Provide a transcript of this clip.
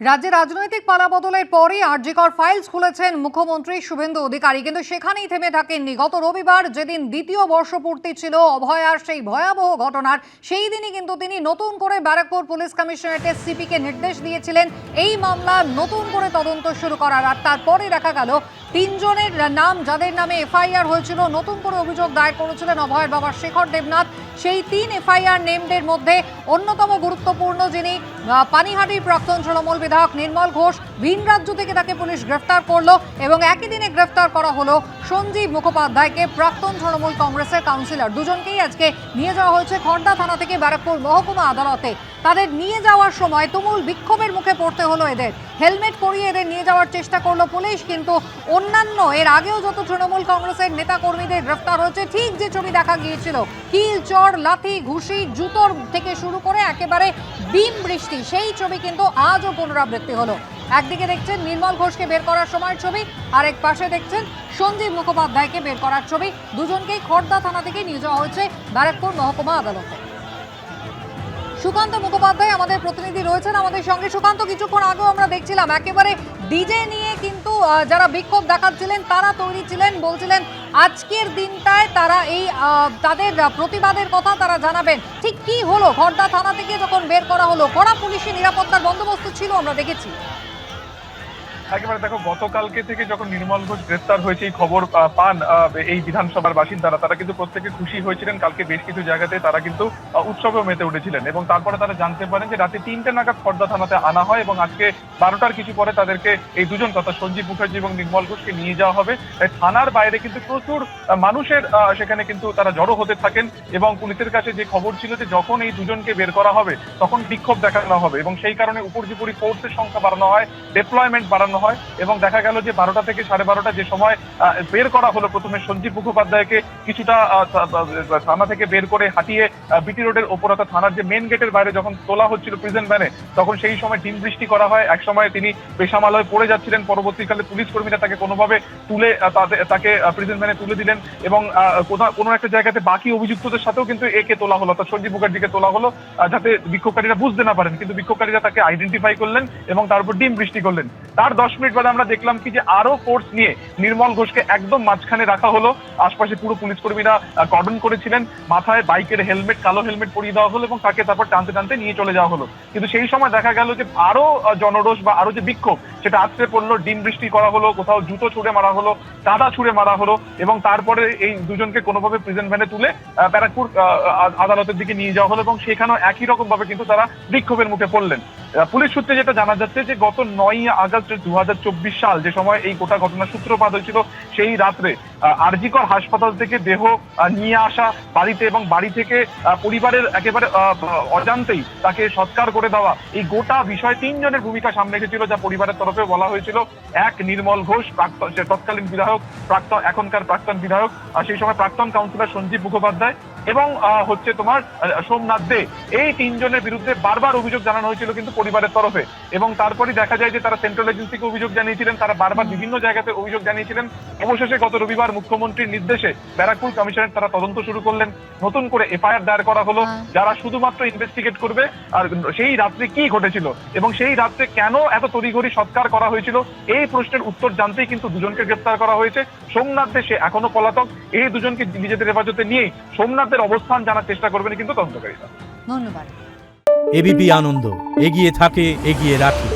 রাজ্যে রাজনৈতিক পালাবদলের পরই আরজিকর ফাইলস খুলেছেন মুখ্যমন্ত্রী শুভেন্দু অধিকারী, কিন্তু সেখানেই থেমে থাকেননি। গত রবিবার যেদিন দ্বিতীয় বর্ষপূর্তি ছিল অভয়ার সেই ভয়াবহ ঘটনার, সেই দিনই কিন্তু তিনি নতুন করে ব্যারাকপুর পুলিশ কমিশনারেটের সিপিকে নির্দেশ দিয়েছিলেন এই মামলা নতুন করে তদন্ত শুরু করার। আর তারপরে দেখা গেল তিনজনের নাম, যাদের নামে এফআইআর হয়েছিল, নতুন করে অভিযোগ দায়ের করেছিলেন অভয়ের বাবা শেখর দেবনাথ। সেই 3 এফআইআর নেমডের মধ্যে অন্যতম গুরুত্বপূর্ণ যিনি পানিহাটির প্রাক্তন তৃণমূল বিধায়ক নির্মল ঘোষ, ভিন রাজ্য থেকে তাকে পুলিশ গ্রেফতার করলো এবং একই দিনে গ্রেফতার করা হলো সঞ্জীব মুখোপাধ্যায়কে, প্রাক্তন তৃণমূল কংগ্রেসের কাউন্সিলর। দুজনকেই আজকে নিয়ে যাওয়া হয়েছে খড়দা থানা থেকে ব্যারাকপুর মহকুমা আদালতে। তাদের নিয়ে যাওয়ার সময় তুমুল বিক্ষোভের মুখে পড়তে হলো এদের। হেলমেট পরিয়ে এদের নিয়ে যাওয়ার চেষ্টা করলো পুলিশ, কিন্তু অন্যান্য এর আগেও যত তৃণমূল কংগ্রেসের নেতা কর্মীদের গ্রেফতার হয়েছে, ঠিক যে ছবি দেখা গিয়েছিল, কিল, চড়, লাথি, ঘুষি, জুতোর থেকে শুরু করে একেবারে বিম বৃষ্টি, সেই ছবি কিন্তু আজও পুনরাবৃত্তি হলো। একদিকে দেখছেন নির্মল ঘোষকে বের করার সময়ের ছবি, আরেক পাশে দেখছেন সঞ্জীব মুখোপাধ্যায়কে বের করার ছবি। দুজনকেই খড়দা থানা থেকে নিয়ে যাওয়া হয়েছে ব্যারাকপুর মহকুমা আদালতে। সুকান্ত মুখোপাধ্যায় আমাদের প্রতিনিধি রয়েছেন আমাদের সঙ্গে। সুকান্ত, কিছুক্ষণ আগেও আমরা দেখছিলাম একেবারে ডিজে নিয়ে কিন্তু যারা বিক্ষোভ দেখাচ্ছিলেন তারা তৈরি ছিলেন, বলছিলেন আজকের দিনটায় তারা এই তাদের প্রতিবাদের কথা তারা জানাবেন। ঠিক কি হলো? খড়দা থানা থেকে যখন বের করা হলো, কড়া পুলিশি নিরাপত্তার বন্দোবস্ত ছিল, আমরা দেখেছি। একেবারে দেখো, গতকালকে থেকে যখন নির্মল ঘোষ গ্রেফতার হয়েছে এই খবর পান এই বিধানসভার বাসিন্দারা, তারা কিন্তু প্রত্যেকে খুশি হয়েছিলেন। কালকে বেশ কিছু জায়গাতে তারা কিন্তু উৎসবে মেতে উঠেছিলেন এবং তারপরে তারা জানতে পারেন যে রাতে 3টে নাগাদ খড়দা থানাতে আনা হয় এবং আজকে 12টার কিছু পরে তাদেরকে এই দুজন, তথা সঞ্জীব মুখার্জি এবং নির্মল ঘোষকে নিয়ে যাওয়া হবে। থানার বাইরে কিন্তু প্রচুর মানুষের সেখানে কিন্তু তারা জড়ো হতে থাকেন এবং পুলিশের কাছে যে খবর ছিল যে যখন এই দুজনকে বের করা হবে তখন বিক্ষোভ দেখানো হবে এবং সেই কারণে উপর্যুপরি ফোর্সের সংখ্যা বাড়ানো হয়, ডেপ্লয়মেন্ট বাড়ানো হয় এবং দেখা গেল যে 12টা থেকে 12:30 যে সময় বের করা হলো প্রথমে সঞ্জীব মুখোপাধ্যায়কে কিছুটা থানা থেকে বের করে হাঁটিয়ে বিটি রোডের ওপর, অর্থাৎ থানার যে মেন গেটের বাইরে যখন তোলা হচ্ছিল প্রিজন ভ্যানে, তখন সেই সময় ডিম বৃষ্টি করা হয়। এক সময় তিনি বেসামালয়ে পড়ে যাচ্ছিলেন, পরবর্তীকালে পুলিশ কর্মীরা তাকে কোনোভাবে তুলে তাকে প্রিজন ভ্যানে তুলে দিলেন এবং কোনো একটা জায়গাতে বাকি অভিযুক্তদের সাথেও কিন্তু একে তোলা হলো, অর্থাৎ সঞ্জীব মুখার্জিকে তোলা হলো, যাতে বিক্ষোভকারীরা বুঝতে না পারেন। কিন্তু বিক্ষোভকারীরা তাকে আইডেন্টিফাই করলেন এবং তার উপর ডিম বৃষ্টি করলেন। তার 10 মিনিট বাদে আমরা দেখলাম কি যে আরো ফোর্স নিয়ে নির্মল ঘোষকে একদম মাঝখানে রাখা হলো। আশপাশে পুরো পুলিশ কর্মীরা কর্ডন করেছিলেন, মাথায় বাইকের হেলমেট, কালো হেলমেট পরিয়ে দেওয়া হলো এবং তাকে তারপর টানতে টানতে নিয়ে চলে যাওয়া হলো। কিন্তু সেই সময় দেখা গেল যে আরো জনরোষ বা আরো যে বিক্ষোভ সেটা আছড়ে পড়লো, ডিম বৃষ্টি করা হলো, কোথাও জুতো ছুঁড়ে মারা হলো, কাদা ছুঁড়ে মারা হলো এবং তারপরে এই দুজনকে কোনোভাবে প্রিজন ভ্যানে তুলে ব্যারাকপুর আদালতের দিকে নিয়ে যাওয়া হলো এবং সেখানেও একই রকম ভাবে কিন্তু তারা বিক্ষোভের মুখে পড়লেন। পুলিশ সূত্রে যেটা জানা যাচ্ছে যে গত 9ই আগস্ট 2024 সাল, যে সময় এই গোটা ঘটনার সূত্রপাত হয়েছিল, সেই রাত্রে আরজিকর হাসপাতাল থেকে দেহ নিয়ে আসা বাড়িতে এবং বাড়ি থেকে পরিবারের একেবারে অজান্তেই তাকে সৎকার করে দেওয়া, এই গোটা বিষয় 3 জনের ভূমিকা সামনে এসেছিল, যা পরিবারের তরফে বলা হয়েছিল। এক, নির্মল ঘোষ, তৎকালীন বিধায়ক, এখনকার প্রাক্তন বিধায়ক, সেই সময় প্রাক্তন কাউন্সিলর সঞ্জীব মুখোপাধ্যায় এবং হচ্ছে তোমার সোমনাথ দে। এই 3 জনের বিরুদ্ধে বারবার অভিযোগ জানানো হয়েছিল কিন্তু পরিবারের তরফে এবং তারপরে দেখা যায় যে তারা সেন্ট্রাল এজেন্সিকে অভিযোগ জানিয়েছিলেন, তারা বারবার বিভিন্ন জায়গাতে অভিযোগ জানিয়েছিলেন। অবশেষে গত রবিবার মুখ্যমন্ত্রীর নির্দেশে ব্যারাকপুর কমিশনারেট তারা তদন্ত শুরু করলেন। নতুন করে এফআইআর দায়ের করা হলো, যারা শুধুমাত্র ইনভেস্টিগেট করবে আর সেই রাত্রে কি ঘটেছিল এবং সেই রাত্রে কেন এত তড়িঘড়ি সৎকার করা হয়েছিল, এই প্রশ্নের উত্তর জানতেই কিন্তু দুজনকে গ্রেফতার করা হয়েছে। সোমনাথ দে, সে এখনো পলাতক। এই দুজনকে নিজেদের হেফাজতে নিয়েই সোমনাথের অবস্থান জানার চেষ্টা করবেন কিন্তু তদন্তকারীরা। ধন্যবাদ। এবিপি আনন্দ, এগিয়ে থাকে, এগিয়ে রাখে।